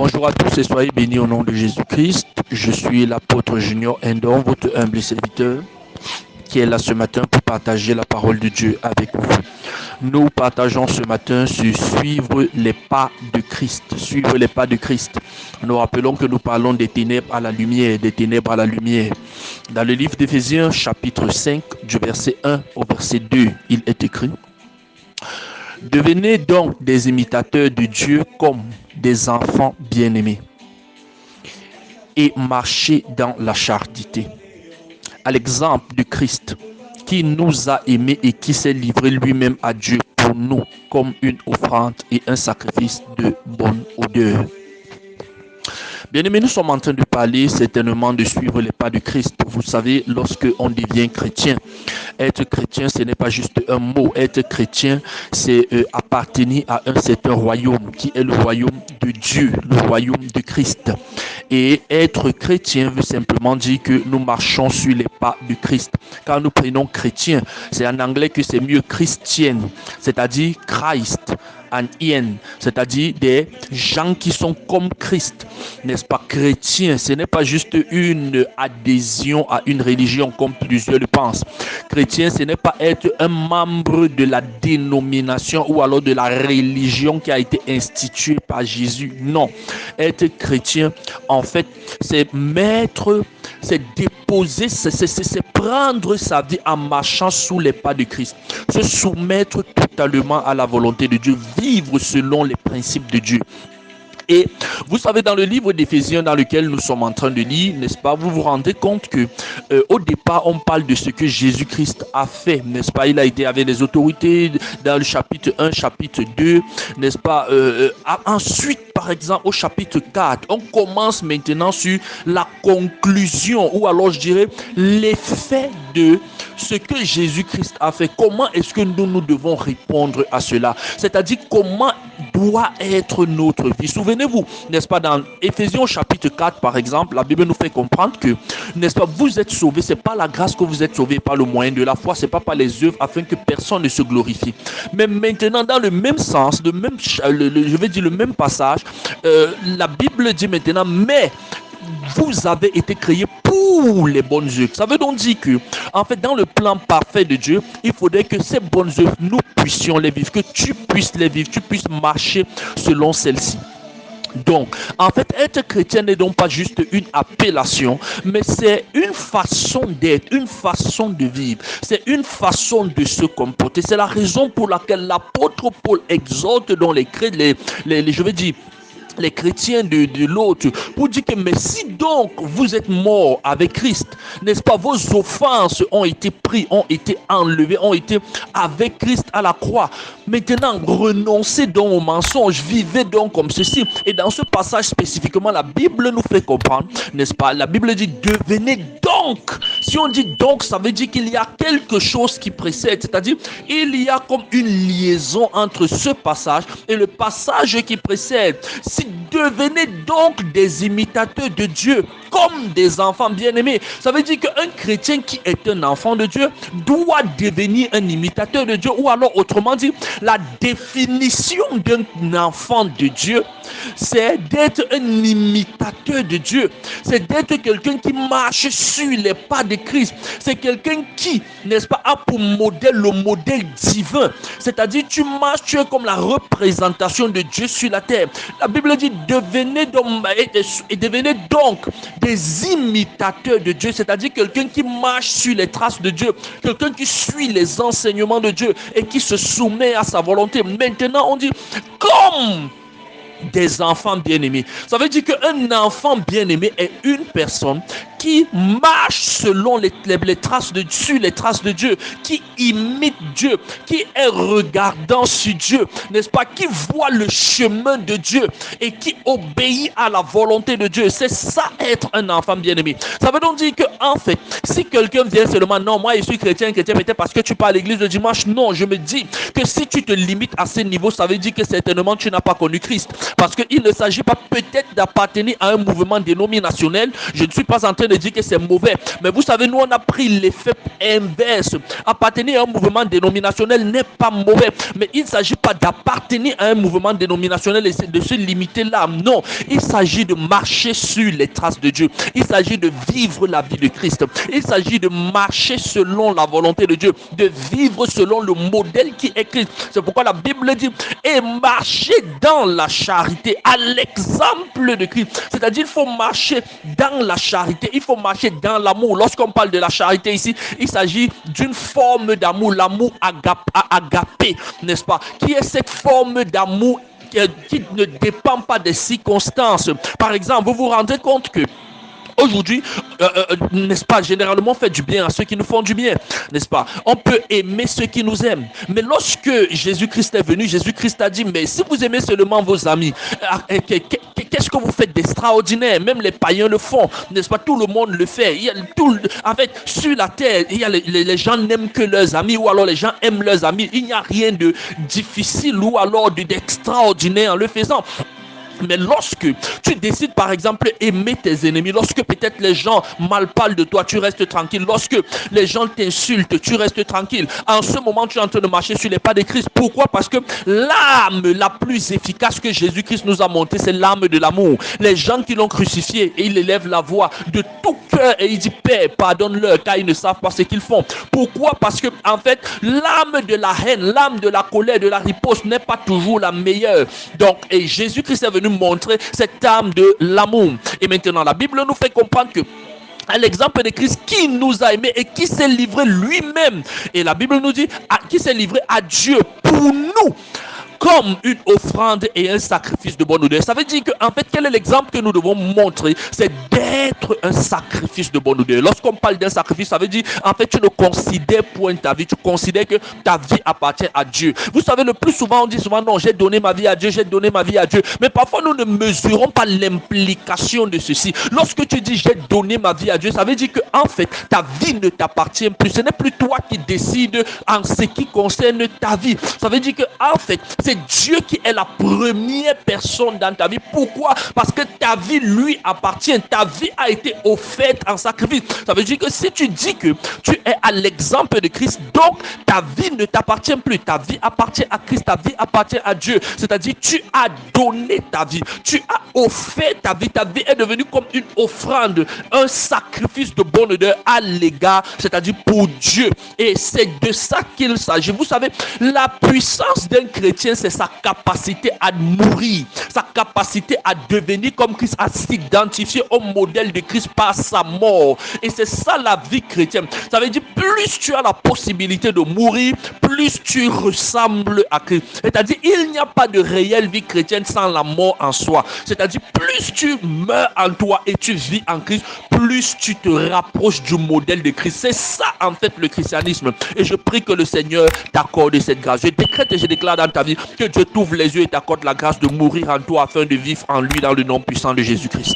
Bonjour à tous et soyez bénis au nom de Jésus-Christ. Je suis l'apôtre Junior Endon, votre humble serviteur, qui est là ce matin pour partager la parole de Dieu avec vous. Nous partageons ce matin sur suivre les pas de Christ. Suivre les pas de Christ. Nous rappelons que nous parlons des ténèbres à la lumière, des ténèbres à la lumière. Dans le livre d'Éphésiens, chapitre 5, du verset 1 au verset 2, il est écrit: Devenez donc des imitateurs de Dieu comme des enfants bien-aimés et marchez dans la charité, à l'exemple de Christ qui nous a aimés et qui s'est livré lui-même à Dieu pour nous comme une offrande et un sacrifice de bonne odeur. Bien-aimés, nous sommes en train de parler certainement de suivre les pas de Christ. Vous savez, lorsque on devient chrétien, être chrétien, ce n'est pas juste un mot. Être chrétien, c'est appartenir à un certain royaume qui est le royaume de Dieu, le royaume de Christ. Et être chrétien veut simplement dire que nous marchons sur les pas de Christ. Quand nous prenons chrétien, c'est en anglais que c'est mieux Christian, c'est-à-dire Christ. And in, c'est-à-dire des gens qui sont comme Christ, n'est-ce pas? Chrétien, ce n'est pas juste une adhésion à une religion comme plusieurs le pensent. Chrétien, ce n'est pas être un membre de la dénomination ou alors de la religion qui a été instituée par Jésus. Non, être chrétien, en fait, c'est mettre, c'est déposer, c'est prendre sa vie en marchant sous les pas de Christ, se soumettre totalement à la volonté de Dieu, vivre selon les principes de Dieu. Et vous savez, dans le livre d'Éphésiens dans lequel nous sommes en train de lire, n'est-ce pas, vous vous rendez compte que au départ, on parle de ce que Jésus-Christ a fait, n'est-ce pas? Il a été avec les autorités dans le chapitre 1, chapitre 2, n'est-ce pas? Ensuite, par exemple, au chapitre 4, on commence maintenant sur la conclusion, ou alors je dirais l'effet de ce que Jésus-Christ a fait. Comment est-ce que nous devons répondre à cela? C'est-à-dire comment doit être notre vie. Souvenez-vous, n'est-ce pas, dans Éphésiens chapitre 4 par exemple, la Bible nous fait comprendre que, n'est-ce pas, vous êtes sauvés, c'est pas la grâce que vous êtes sauvés par le moyen de la foi, c'est pas par les œuvres afin que personne ne se glorifie. Mais maintenant, dans le même sens, je vais dire le même passage, la Bible dit maintenant, mais vous avez été créés pour les bonnes œuvres. Ça veut donc dire que, en fait, dans le plan parfait de Dieu, il faudrait que ces bonnes œuvres, nous puissions les vivre, que tu puisses les vivre, tu puisses marcher selon celles-ci. Donc, en fait, être chrétien n'est donc pas juste une appellation, mais c'est une façon d'être, une façon de vivre, c'est une façon de se comporter. C'est la raison pour laquelle l'apôtre Paul exhorte dans les chrétiens de l'autre, pour dire que, mais si donc vous êtes morts avec Christ, n'est-ce pas, vos offenses ont été prises, ont été enlevées, ont été avec Christ à la croix. Maintenant, renoncez donc au mensonge, vivez donc comme ceci. Et dans ce passage spécifiquement, la Bible nous fait comprendre, n'est-ce pas, la Bible dit devenez donc. Si on dit donc, ça veut dire qu'il y a quelque chose qui précède, c'est-à-dire il y a comme une liaison entre ce passage et le passage qui précède. Si devenez donc des imitateurs de Dieu comme des enfants bien-aimés. Ça veut dire qu'un chrétien qui est un enfant de Dieu doit devenir un imitateur de Dieu, ou alors autrement dit, la définition d'un enfant de Dieu, c'est d'être un imitateur de Dieu. C'est d'être quelqu'un qui marche sur les pas de Christ. C'est quelqu'un qui, n'est-ce pas, a pour modèle le modèle divin. C'est-à-dire, tu marches, tu es comme la représentation de Dieu sur la terre. La Bible dit devenez donc des imitateurs de Dieu, c'est-à-dire quelqu'un qui marche sur les traces de Dieu, quelqu'un qui suit les enseignements de Dieu et qui se soumet à sa volonté. Maintenant, on dit comme des enfants bien-aimés. Ça veut dire qu'un enfant bien-aimé est une personne qui marche selon les traces sur les traces de Dieu, qui imite Dieu, qui est regardant sur Dieu, n'est-ce pas, qui voit le chemin de Dieu et qui obéit à la volonté de Dieu. C'est ça être un enfant bien-aimé. Ça veut donc dire que, en fait, si quelqu'un vient seulement, non, moi je suis chrétien, peut-être parce que tu pars à l'église le dimanche, non, je me dis que si tu te limites à ce niveau, ça veut dire que certainement tu n'as pas connu Christ. Parce qu'il ne s'agit pas peut-être d'appartenir à un mouvement dénominationnel. Je ne suis pas en train de dire que c'est mauvais. Mais vous savez, nous, on a pris l'effet inverse. Appartenir à un mouvement dénominationnel n'est pas mauvais. Mais il ne s'agit pas d'appartenir à un mouvement dénominationnel et de se limiter là. Non, il s'agit de marcher sur les traces de Dieu. Il s'agit de vivre la vie de Christ. Il s'agit de marcher selon la volonté de Dieu, de vivre selon le modèle qui est Christ. C'est pourquoi la Bible dit et marcher dans la charité à l'exemple de Christ. C'est-à-dire il faut marcher dans la charité, il faut marcher dans l'amour. Lorsqu'on parle de la charité ici, il s'agit d'une forme d'amour, l'amour agapé, n'est-ce pas? Qui est cette forme d'amour qui ne dépend pas des circonstances. Par exemple, vous vous rendez compte que aujourd'hui, n'est-ce pas, généralement on fait du bien à ceux qui nous font du bien, n'est-ce pas? On peut aimer ceux qui nous aiment. Mais lorsque Jésus-Christ est venu, Jésus-Christ a dit, mais si vous aimez seulement vos amis, qu'est-ce que vous faites d'extraordinaire? Même les païens le font, n'est-ce pas? Tout le monde le fait. En fait, sur la terre, les gens n'aiment que leurs amis, ou alors les gens aiment leurs amis. Il n'y a rien de difficile ou alors d'extraordinaire en le faisant. Mais lorsque tu décides par exemple aimer tes ennemis, lorsque peut-être les gens mal parlent de toi, tu restes tranquille. Lorsque les gens t'insultent, tu restes tranquille. En ce moment, tu es en train de marcher sur les pas de Christ. Pourquoi? Parce que l'arme la plus efficace que Jésus-Christ nous a montrée, c'est l'arme de l'amour. Les gens qui l'ont crucifié, et il élève la voix de tout cœur et il dit, Père, pardonne-leur car ils ne savent pas ce qu'ils font. Pourquoi? Parce que en fait, l'arme de la haine, l'arme de la colère, de la riposte n'est pas toujours la meilleure. Donc, et Jésus-Christ est venu montrer cette arme de l'amour. Et maintenant, la Bible nous fait comprendre que à l'exemple de Christ qui nous a aimés et qui s'est livré lui-même. Et la Bible nous dit qui s'est livré à Dieu pour nous comme une offrande et un sacrifice de bonne odeur. Ça veut dire que, en fait, quel est l'exemple que nous devons montrer? C'est d'être un sacrifice de bonne odeur. Lorsqu'on parle d'un sacrifice, ça veut dire, en fait, tu ne considères point ta vie, tu considères que ta vie appartient à Dieu. Vous savez, le plus souvent, on dit souvent, non, j'ai donné ma vie à Dieu, j'ai donné ma vie à Dieu. Mais parfois, nous ne mesurons pas l'implication de ceci. Lorsque tu dis, j'ai donné ma vie à Dieu, ça veut dire que, en fait, ta vie ne t'appartient plus. Ce n'est plus toi qui décides en ce qui concerne ta vie. Ça veut dire que, en fait, c'est Dieu qui est la première personne dans ta vie. Pourquoi? Parce que ta vie lui appartient. Ta vie a été offerte en sacrifice. Ça veut dire que si tu dis que tu es à l'exemple de Christ, donc ta vie ne t'appartient plus. Ta vie appartient à Christ. Ta vie appartient à Dieu. C'est-à-dire tu as donné ta vie. Tu as offert ta vie. Ta vie est devenue comme une offrande, un sacrifice de bonne odeur à l'égard, c'est-à-dire pour Dieu. Et c'est de ça qu'il s'agit. Vous savez, la puissance d'un chrétien, c'est sa capacité à mourir, sa capacité à devenir comme Christ, à s'identifier au modèle de Christ par sa mort. Et c'est ça la vie chrétienne. Ça veut dire plus tu as la possibilité de mourir, plus tu ressembles à Christ. C'est-à-dire il n'y a pas de réelle vie chrétienne sans la mort en soi. C'est-à-dire plus tu meurs en toi et tu vis en Christ, plus tu te rapproches du modèle de Christ. C'est ça en fait le christianisme. Et je prie que le Seigneur t'accorde cette grâce. Je décrète et je déclare dans ta vie que Dieu t'ouvre les yeux et t'accorde la grâce de mourir en toi afin de vivre en lui dans le nom puissant de Jésus-Christ.